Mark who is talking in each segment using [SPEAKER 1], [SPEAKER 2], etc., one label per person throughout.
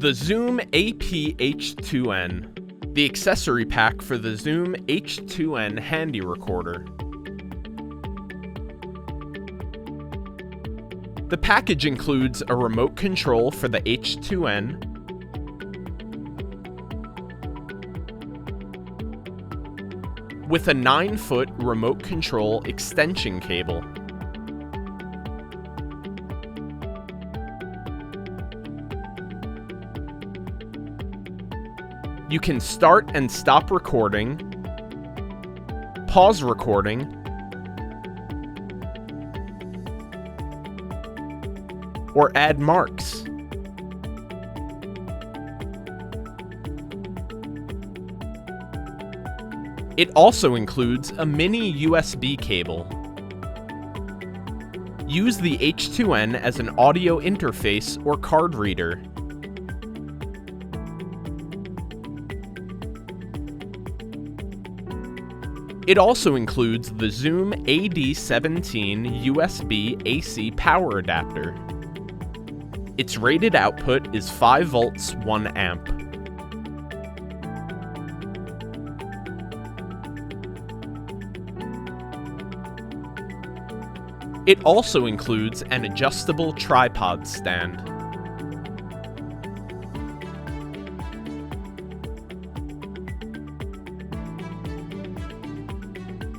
[SPEAKER 1] The Zoom APH-2n, the accessory pack for the Zoom H2n handy recorder. The package includes a remote control for the H2n, with a 9-foot remote control extension cable. You can start and stop recording, pause recording, or add marks. It also includes a mini USB cable. Use the H2n as an audio interface or card reader. It also includes the Zoom AD17 USB AC power adapter. Its rated output is 5 volts, 1 amp. It also includes an adjustable tripod stand.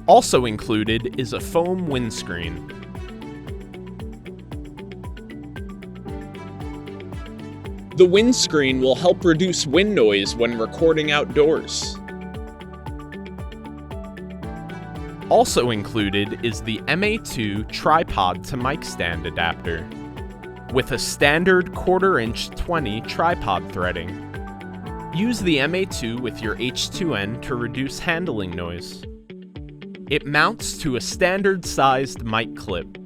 [SPEAKER 1] Also included is a foam windscreen. The windscreen will help reduce wind noise when recording outdoors. Also included is the MA2 tripod to mic stand adapter, with a standard 1/4" 20 tripod threading. Use the MA2 with your H2n to reduce handling noise. It mounts to a standard-sized mic clip.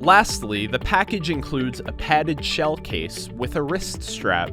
[SPEAKER 1] Lastly, the package includes a padded shell case with a wrist strap.